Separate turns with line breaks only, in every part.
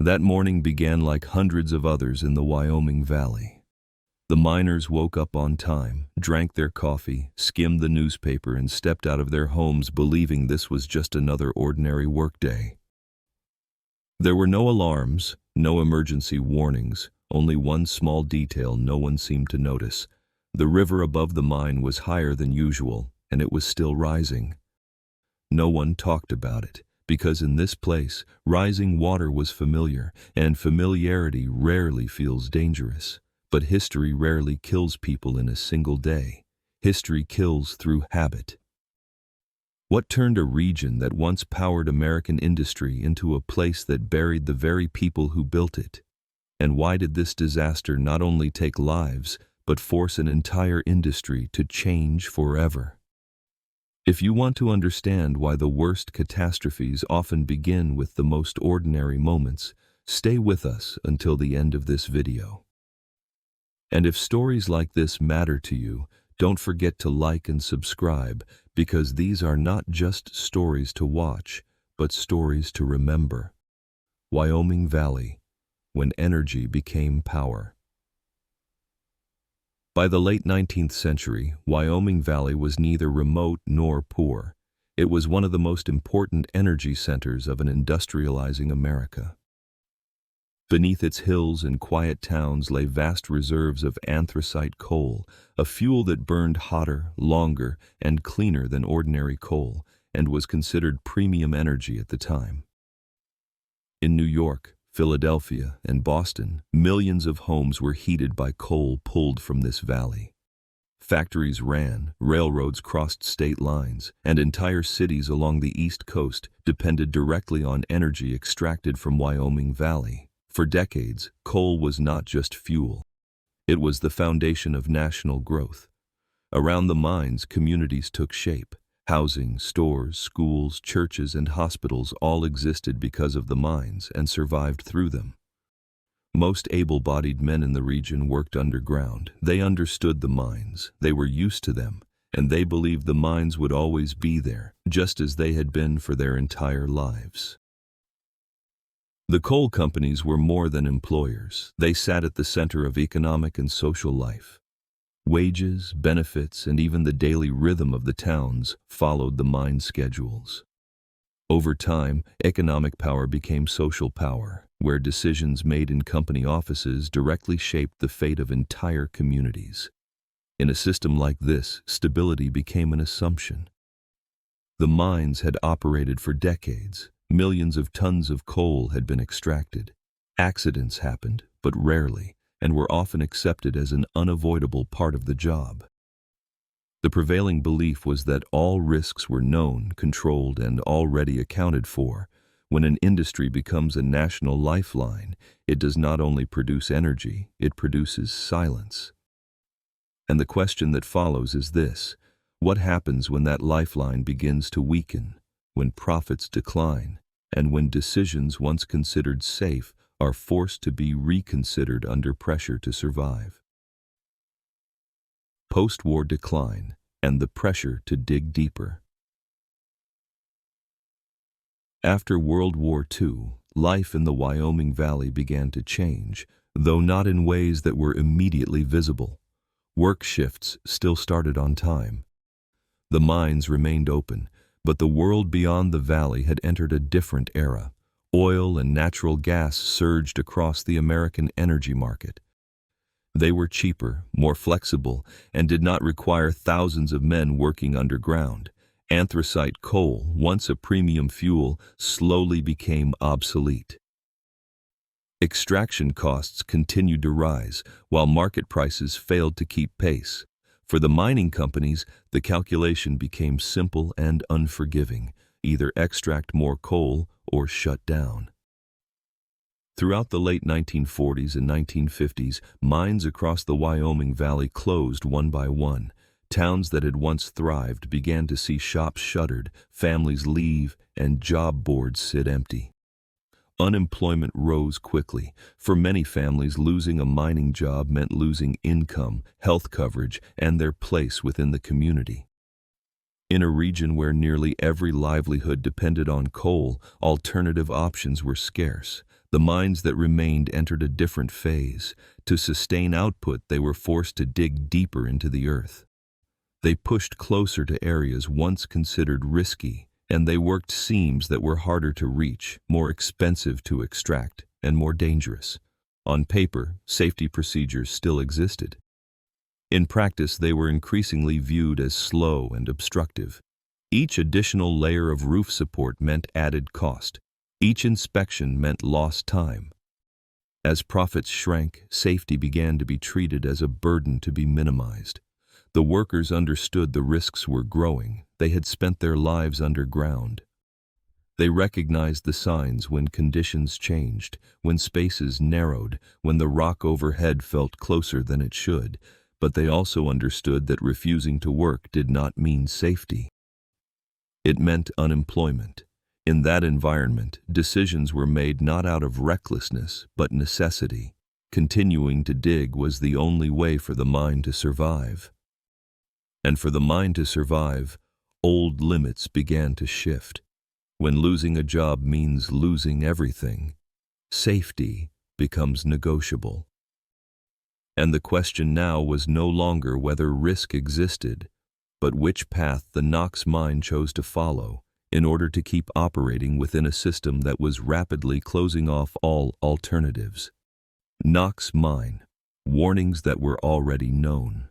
That morning began like hundreds of others in the Wyoming Valley. The miners woke up on time, drank their coffee, skimmed the newspaper, and stepped out of their homes believing this was just another ordinary workday. There were no alarms, no emergency warnings, only one small detail no one seemed to notice. The river above the mine was higher than usual, and it was still rising. No one talked about it, because in this place, rising water was familiar, and familiarity rarely feels dangerous. But history rarely kills people in a single day. History kills through habit. What turned a region that once powered American industry into a place that buried the very people who built it? And why did this disaster not only take lives, but force an entire industry to change forever? If you want to understand why the worst catastrophes often begin with the most ordinary moments, stay with us until the end of this video. And if stories like this matter to you, don't forget to like and subscribe, because these are not just stories to watch, but stories to remember. Wyoming Valley, when energy became power. By the late 19th century, Wyoming Valley was neither remote nor poor. It was one of the most important energy centers of an industrializing America. Beneath its hills and quiet towns lay vast reserves of anthracite coal, a fuel that burned hotter, longer, and cleaner than ordinary coal, and was considered premium energy at the time. In New York, Philadelphia, and Boston, millions of homes were heated by coal pulled from this valley. Factories ran, railroads crossed state lines, and entire cities along the East Coast depended directly on energy extracted from Wyoming Valley. For decades, coal was not just fuel. It was the foundation of national growth. Around the mines, communities took shape. Housing, stores, schools, churches, and hospitals all existed because of the mines and survived through them. Most able-bodied men in the region worked underground. They understood the mines, they were used to them, and they believed the mines would always be there, just as they had been for their entire lives. The coal companies were more than employers. They sat at the center of economic and social life. Wages, benefits, and even the daily rhythm of the towns followed the mine schedules. Over time, economic power became social power, where decisions made in company offices directly shaped the fate of entire communities. In a system like this, stability became an assumption. The mines had operated for decades. Millions of tons of coal had been extracted. Accidents happened, but rarely, and were often accepted as an unavoidable part of the job. The prevailing belief was that all risks were known, controlled, and already accounted for. When an industry becomes a national lifeline, it does not only produce energy, it produces silence. And the question that follows is this: what happens when that lifeline begins to weaken, when profits decline, and when decisions once considered safe are forced to be reconsidered under pressure to survive? Post-war decline and the pressure to dig deeper. After World War II, life in the Wyoming Valley began to change, though not in ways that were immediately visible. Work shifts still started on time. The mines remained open, but the world beyond the valley had entered a different era. Oil and natural gas surged across the American energy market. They were cheaper, more flexible, and did not require thousands of men working underground. Anthracite coal, once a premium fuel, slowly became obsolete. Extraction costs continued to rise, while market prices failed to keep pace. For the mining companies, the calculation became simple and unforgiving: either extract more coal or shut down. Throughout the late 1940s and 1950s, mines across the Wyoming Valley closed one by one. Towns that had once thrived began to see shops shuttered, families leave, and job boards sit empty. Unemployment rose quickly. For many families, losing a mining job meant losing income, health coverage, and their place within the community. In a region where nearly every livelihood depended on coal, alternative options were scarce. The mines that remained entered a different phase. To sustain output, they were forced to dig deeper into the earth. They pushed closer to areas once considered risky, and they worked seams that were harder to reach, more expensive to extract, and more dangerous. On paper, safety procedures still existed. In practice, they were increasingly viewed as slow and obstructive. Each additional layer of roof support meant added cost. Each inspection meant lost time. As profits shrank, safety began to be treated as a burden to be minimized. The workers understood the risks were growing. They had spent their lives underground. They recognized the signs when conditions changed, when spaces narrowed, when the rock overhead felt closer than it should, but they also understood that refusing to work did not mean safety. It meant unemployment. In that environment, decisions were made not out of recklessness, but necessity. Continuing to dig was the only way for the mine to survive. And for the mine to survive, old limits began to shift. When losing a job means losing everything, safety becomes negotiable. And the question now was no longer whether risk existed, but which path the Knox mine chose to follow in order to keep operating within a system that was rapidly closing off all alternatives. Knox mine, warnings that were already known.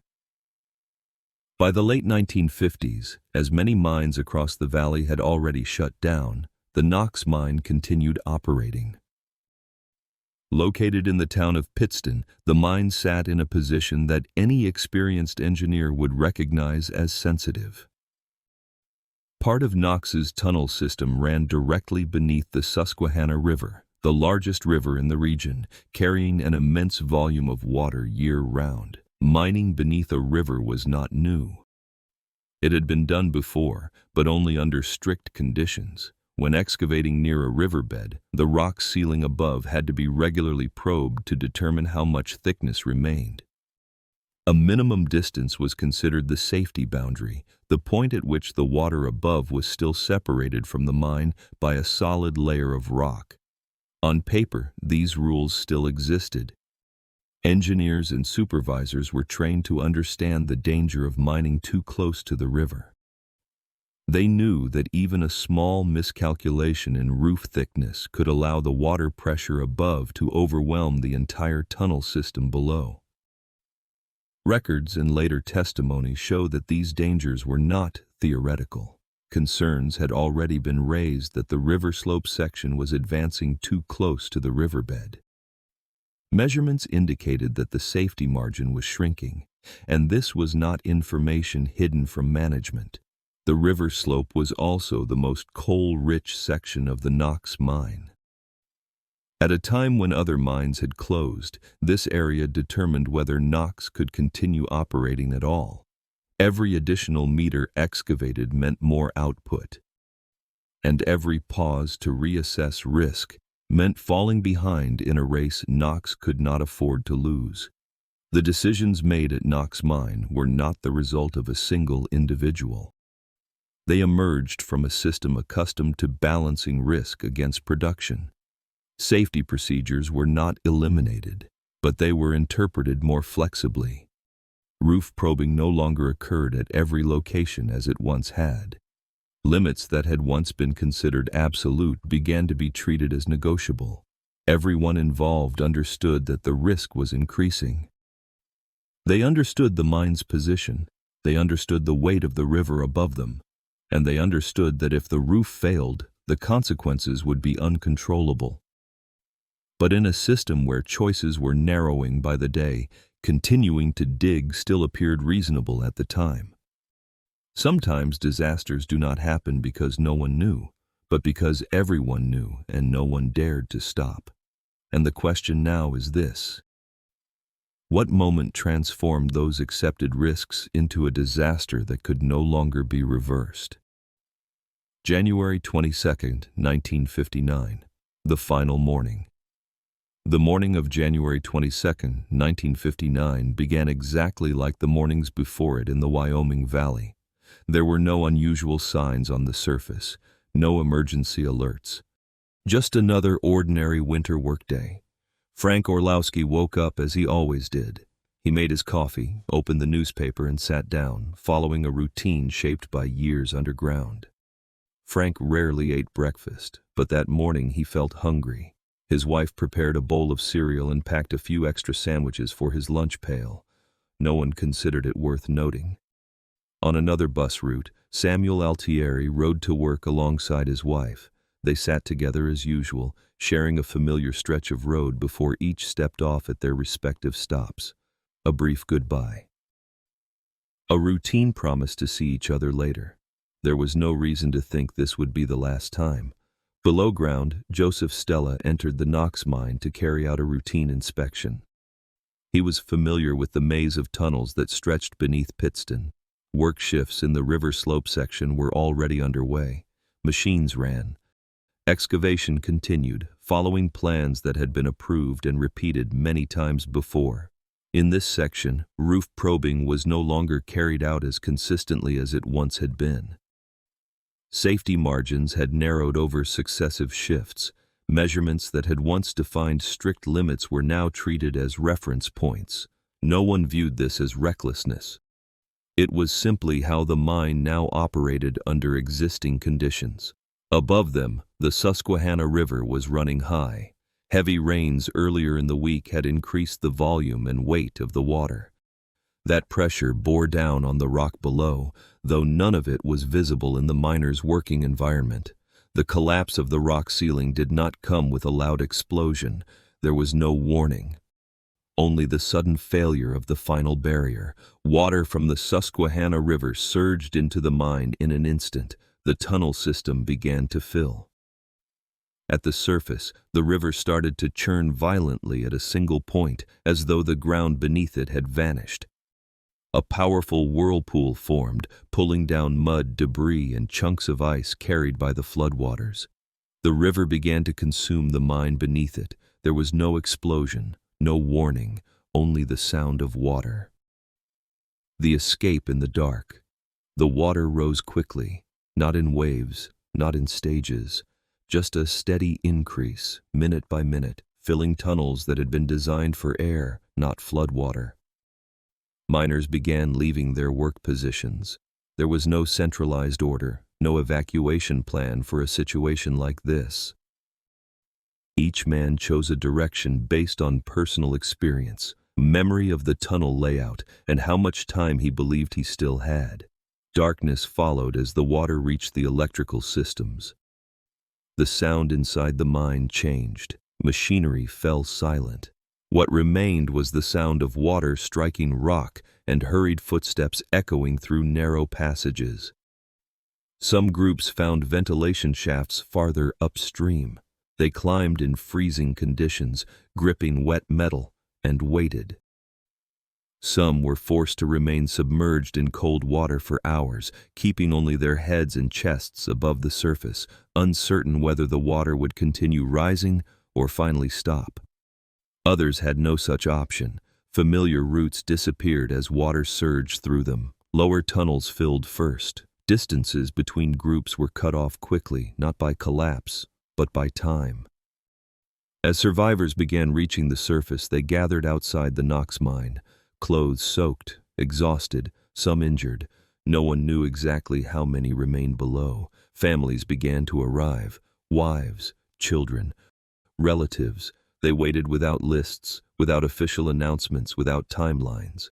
By the late 1950s, as many mines across the valley had already shut down, the Knox mine continued operating. Located in the town of Pittston, the mine sat in a position that any experienced engineer would recognize as sensitive. Part of Knox's tunnel system ran directly beneath the Susquehanna River, the largest river in the region, carrying an immense volume of water year-round. Mining beneath a river was not new. It had been done before, but only under strict conditions. When excavating near a riverbed, the rock ceiling above had to be regularly probed to determine how much thickness remained. A minimum distance was considered the safety boundary, the point at which the water above was still separated from the mine by a solid layer of rock. On paper, these rules still existed. Engineers and supervisors were trained to understand the danger of mining too close to the river. They knew that even a small miscalculation in roof thickness could allow the water pressure above to overwhelm the entire tunnel system below. Records and later testimony show that these dangers were not theoretical. Concerns had already been raised that the river slope section was advancing too close to the riverbed. Measurements indicated that the safety margin was shrinking, and this was not information hidden from management. The river slope was also the most coal-rich section of the Knox mine. At a time when other mines had closed, this area determined whether Knox could continue operating at all. Every additional meter excavated meant more output, and every pause to reassess risk meant falling behind in a race Knox could not afford to lose. The decisions made at Knox mine were not the result of a single individual. They emerged from a system accustomed to balancing risk against production. Safety procedures were not eliminated, but they were interpreted more flexibly. Roof probing no longer occurred at every location as it once had. Limits that had once been considered absolute began to be treated as negotiable. Everyone involved understood that the risk was increasing. They understood the mine's position, they understood the weight of the river above them, and they understood that if the roof failed, the consequences would be uncontrollable. But in a system where choices were narrowing by the day, continuing to dig still appeared reasonable at the time. Sometimes disasters do not happen because no one knew, but because everyone knew and no one dared to stop. And the question now is this: what moment transformed those accepted risks into a disaster that could no longer be reversed? January 22nd, 1959, the final morning. The morning of January 22nd, 1959 began exactly like the mornings before it in the Wyoming Valley. There were no unusual signs on the surface, no emergency alerts. Just another ordinary winter workday. Frank Orlowski woke up as he always did. He made his coffee, opened the newspaper, and sat down, following a routine shaped by years underground. Frank rarely ate breakfast, but that morning he felt hungry. His wife prepared a bowl of cereal and packed a few extra sandwiches for his lunch pail. No one considered it worth noting. On another bus route, Samuel Altieri rode to work alongside his wife. They sat together as usual, sharing a familiar stretch of road before each stepped off at their respective stops. A brief goodbye. A routine promise to see each other later. There was no reason to think this would be the last time. Below ground, Joseph Stella entered the Knox mine to carry out a routine inspection. He was familiar with the maze of tunnels that stretched beneath Pittston. Work shifts in the river slope section were already underway. Machines ran. Excavation continued, following plans that had been approved and repeated many times before. In this section, roof probing was no longer carried out as consistently as it once had been. Safety margins had narrowed over successive shifts. Measurements that had once defined strict limits were now treated as reference points. No one viewed this as recklessness. It was simply how the mine now operated under existing conditions. Above them, the Susquehanna River was running high. Heavy rains earlier in the week had increased the volume and weight of the water. That pressure bore down on the rock below, though none of it was visible in the miners' working environment. The collapse of the rock ceiling did not come with a loud explosion. There was no warning. Only the sudden failure of the final barrier. Water from the Susquehanna River surged into the mine in an instant. The tunnel system began to fill. At the surface, the river started to churn violently at a single point, as though the ground beneath it had vanished. A powerful whirlpool formed, pulling down mud, debris, and chunks of ice carried by the floodwaters. The river began to consume the mine beneath it. There was no explosion, no warning, only the sound of water. The escape in the dark. The water rose quickly, not in waves, not in stages, just a steady increase, minute by minute, filling tunnels that had been designed for air, not floodwater. Miners began leaving their work positions. There was no centralized order, no evacuation plan for a situation like this. Each man chose a direction based on personal experience, memory of the tunnel layout, and how much time he believed he still had. Darkness followed as the water reached the electrical systems. The sound inside the mine changed. Machinery fell silent. What remained was the sound of water striking rock and hurried footsteps echoing through narrow passages. Some groups found ventilation shafts farther upstream. They climbed in freezing conditions, gripping wet metal, and waited. Some were forced to remain submerged in cold water for hours, keeping only their heads and chests above the surface, uncertain whether the water would continue rising or finally stop. Others had no such option. Familiar routes disappeared as water surged through them. Lower tunnels filled first. Distances between groups were cut off quickly, not by collapse, but by time. As survivors began reaching the surface, they gathered outside the Knox mine, clothes soaked, exhausted, some injured. No one knew exactly how many remained below. Families began to arrive, wives, children, relatives. They waited without lists, without official announcements, without timelines.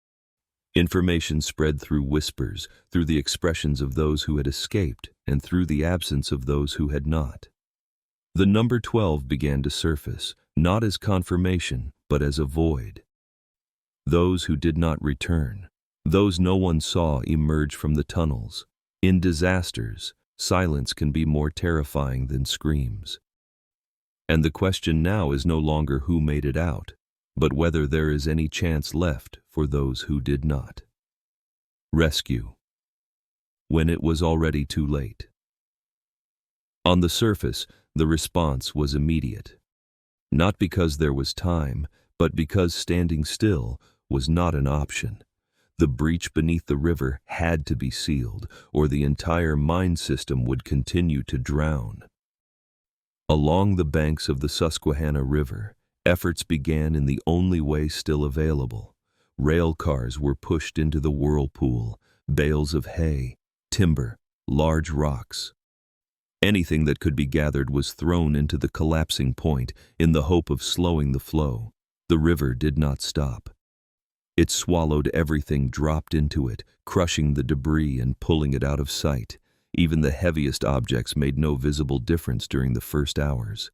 Information spread through whispers, through the expressions of those who had escaped, and through the absence of those who had not. The number 12 began to surface, not as confirmation, but as a void. Those who did not return, those no one saw emerge from the tunnels. In disasters, silence can be more terrifying than screams. And the question now is no longer who made it out, but whether there is any chance left for those who did not. Rescue. When it was already too late. On the surface, the response was immediate. Not because there was time, but because standing still was not an option. The breach beneath the river had to be sealed, or the entire mine system would continue to drown. Along the banks of the Susquehanna River, efforts began in the only way still available. Rail cars were pushed into the whirlpool, bales of hay, timber, large rocks. Anything that could be gathered was thrown into the collapsing point in the hope of slowing the flow. The river did not stop. It swallowed everything dropped into it, crushing the debris and pulling it out of sight. Even the heaviest objects made no visible difference during the first hours.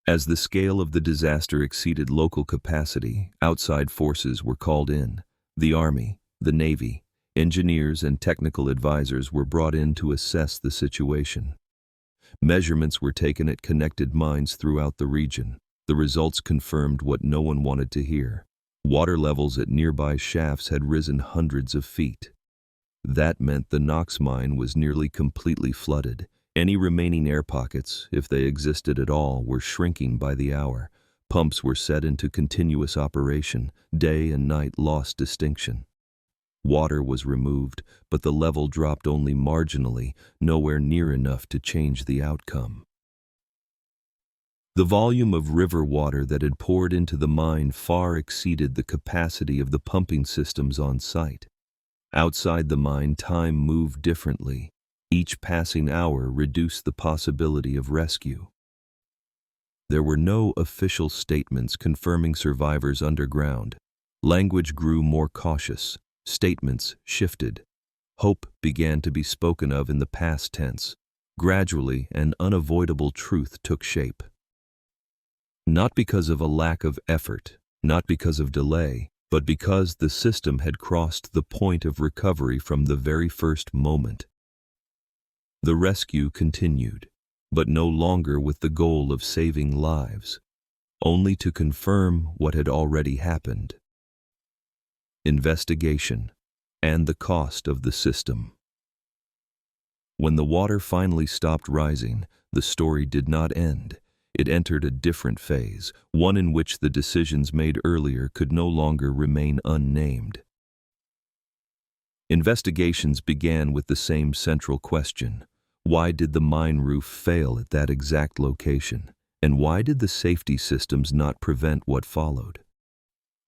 As the scale of the disaster exceeded local capacity, outside forces were called in. The Army, the Navy, engineers and technical advisors were brought in to assess the situation. Measurements were taken at connected mines throughout the region. The results confirmed what no one wanted to hear. Water levels at nearby shafts had risen hundreds of feet. That meant the Knox mine was nearly completely flooded. Any remaining air pockets, if they existed at all, were shrinking by the hour. Pumps were set into continuous operation. Day and night lost distinction. Water was removed, but the level dropped only marginally, nowhere near enough to change the outcome. The volume of river water that had poured into the mine far exceeded the capacity of the pumping systems on site. Outside the mine, time moved differently. Each passing hour reduced the possibility of rescue. There were no official statements confirming survivors underground. Language grew more cautious. Statements shifted. Hope began to be spoken of in the past tense. Gradually, an unavoidable truth took shape. Not because of a lack of effort, not because of delay, but because the system had crossed the point of recovery from the very first moment. The rescue continued, but no longer with the goal of saving lives, only to confirm what had already happened. Investigation and the cost of the system. When the water finally stopped rising, the story did not end. It entered a different phase, one in which the decisions made earlier could no longer remain unnamed. Investigations began with the same central question. Why did the mine roof fail at that exact location? And why did the safety systems not prevent what followed?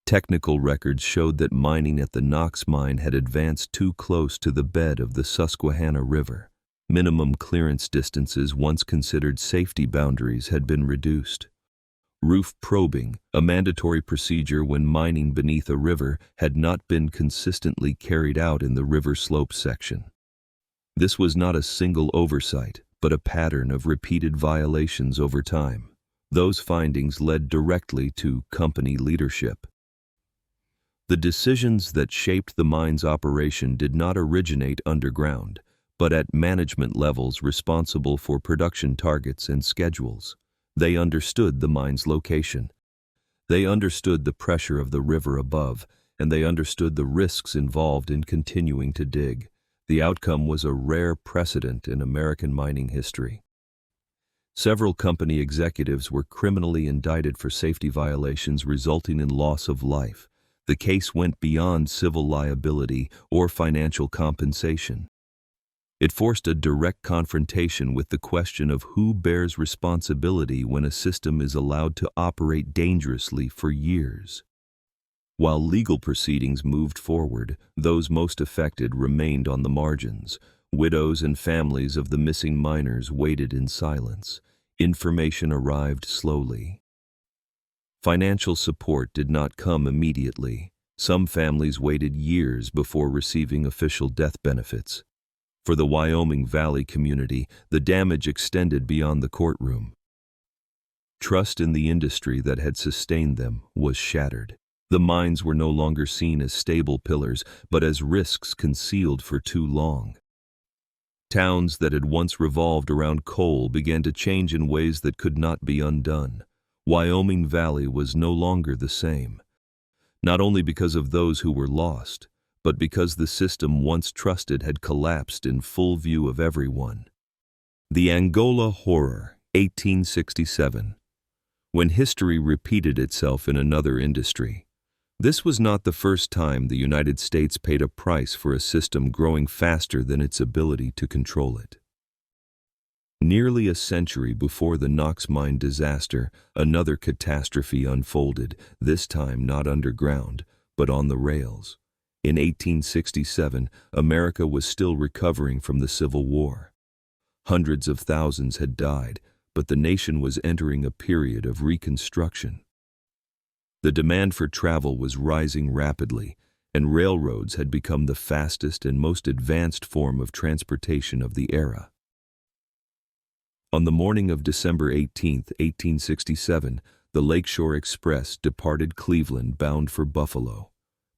Technical records showed that mining at the Knox mine had advanced too close to the bed of the Susquehanna River. Minimum clearance distances once considered safety boundaries had been reduced. Roof probing, a mandatory procedure when mining beneath a river, had not been consistently carried out in the river slope section. This was not a single oversight, but a pattern of repeated violations over time. Those findings led directly to company leadership. The decisions that shaped the mine's operation did not originate underground, but at management levels responsible for production targets and schedules. They understood the mine's location. They understood the pressure of the river above, and they understood the risks involved in continuing to dig. The outcome was a rare precedent in American mining history. Several company executives were criminally indicted for safety violations resulting in loss of life. The case went beyond civil liability or financial compensation. It forced a direct confrontation with the question of who bears responsibility when a system is allowed to operate dangerously for years. While legal proceedings moved forward, those most affected remained on the margins. Widows and families of the missing miners waited in silence. Information arrived slowly. Financial support did not come immediately. Some families waited years before receiving official death benefits. For the Wyoming Valley community, the damage extended beyond the courtroom. Trust in the industry that had sustained them was shattered. The mines were no longer seen as stable pillars, but as risks concealed for too long. Towns that had once revolved around coal began to change in ways that could not be undone. Wyoming Valley was no longer the same, not only because of those who were lost, but because the system once trusted had collapsed in full view of everyone. The Angola Horror, 1867. When history repeated itself in another industry. This was not the first time the United States paid a price for a system growing faster than its ability to control it. Nearly a century before the Knox mine disaster, another catastrophe unfolded, this time not underground, but on the rails. In 1867, America was still recovering from the Civil War. Hundreds of thousands had died, but the nation was entering a period of reconstruction. The demand for travel was rising rapidly, and railroads had become the fastest and most advanced form of transportation of the era. On the morning of December 18, 1867, the Lakeshore Express departed Cleveland bound for Buffalo.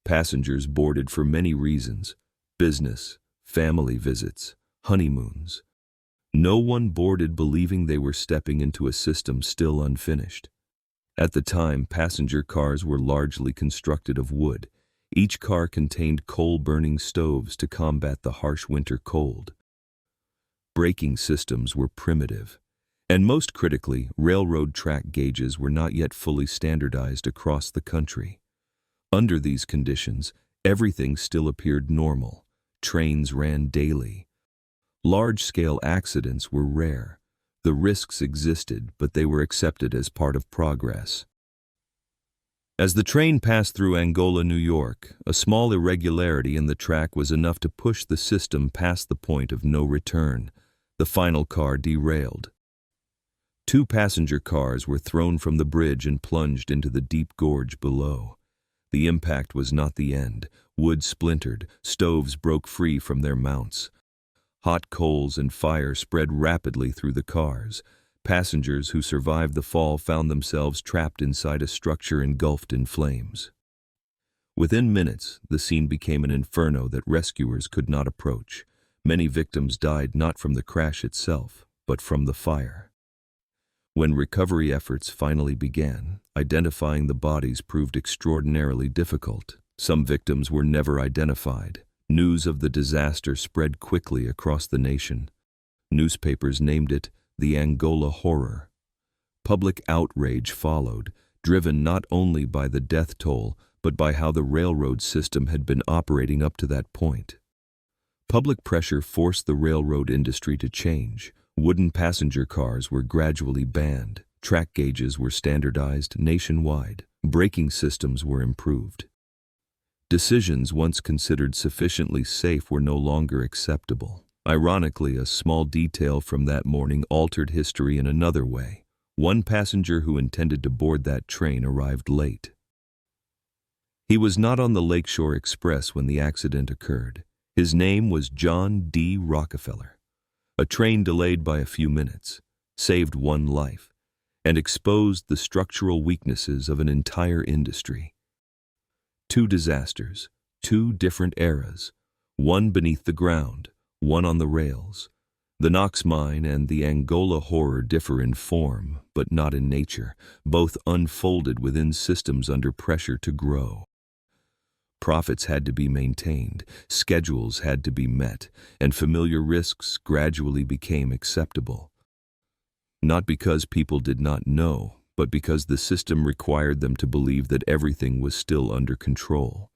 Passengers boarded for many reasons: business, family visits, honeymoons. No one boarded believing they were stepping into a system still unfinished. At the time, passenger cars were largely constructed of wood. Each car contained coal-burning stoves to combat the harsh winter cold. Braking systems were primitive, and most critically, railroad track gauges were not yet fully standardized across the country. Under these conditions, everything still appeared normal. Trains ran daily. Large-scale accidents were rare. The risks existed, but they were accepted as part of progress. As the train passed through Angola, New York, a small irregularity in the track was enough to push the system past the point of no return. The final car derailed. 2 passenger cars were thrown from the bridge and plunged into the deep gorge below. The impact was not the end. Wood splintered, stoves broke free from their mounts. Hot coals and fire spread rapidly through the cars. Passengers who survived the fall found themselves trapped inside a structure engulfed in flames. Within minutes, the scene became an inferno that rescuers could not approach. Many victims died not from the crash itself, but from the fire. When recovery efforts finally began, identifying the bodies proved extraordinarily difficult. Some victims were never identified. News of the disaster spread quickly across the nation. Newspapers named it the Angola Horror. Public outrage followed, driven not only by the death toll, but by how the railroad system had been operating up to that point. Public pressure forced the railroad industry to change. Wooden passenger cars were gradually banned. Track gauges were standardized nationwide. Braking systems were improved. Decisions once considered sufficiently safe were no longer acceptable. Ironically, a small detail from that morning altered history in another way. One passenger who intended to board that train arrived late. He was not on the Lakeshore Express when the accident occurred. His name was John D. Rockefeller. A train delayed by a few minutes saved one life and exposed the structural weaknesses of an entire industry. 2 disasters, 2 different eras, one beneath the ground, one on the rails. The Knox mine and the Angola Horror differ in form, but not in nature. Both unfolded within systems under pressure to grow. Profits had to be maintained, schedules had to be met, and familiar risks gradually became acceptable. Not because people did not know, but because the system required them to believe that everything was still under control.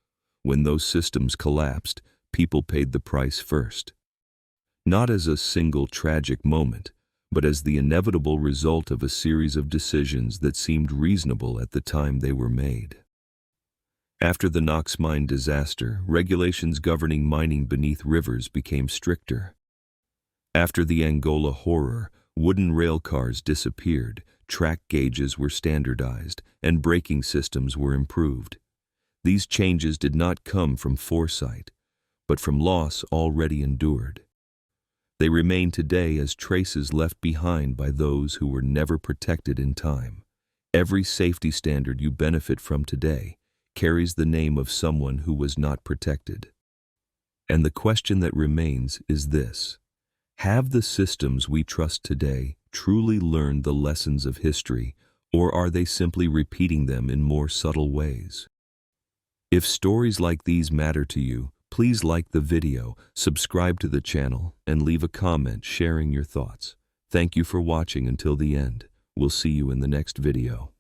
When those systems collapsed, people paid the price first. Not as a single tragic moment, but as the inevitable result of a series of decisions that seemed reasonable at the time they were made. After the Knox mine disaster, regulations governing mining beneath rivers became stricter. After the Angola Horror, wooden rail cars disappeared, track gauges were standardized, and braking systems were improved. These changes did not come from foresight, but from loss already endured. They remain today as traces left behind by those who were never protected in time. Every safety standard you benefit from today carries the name of someone who was not protected. And the question that remains is this: have the systems we trust today truly learned the lessons of history, or are they simply repeating them in more subtle ways? If stories like these matter to you, please like the video, subscribe to the channel, and leave a comment sharing your thoughts. Thank you for watching until the end. We'll see you in the next video.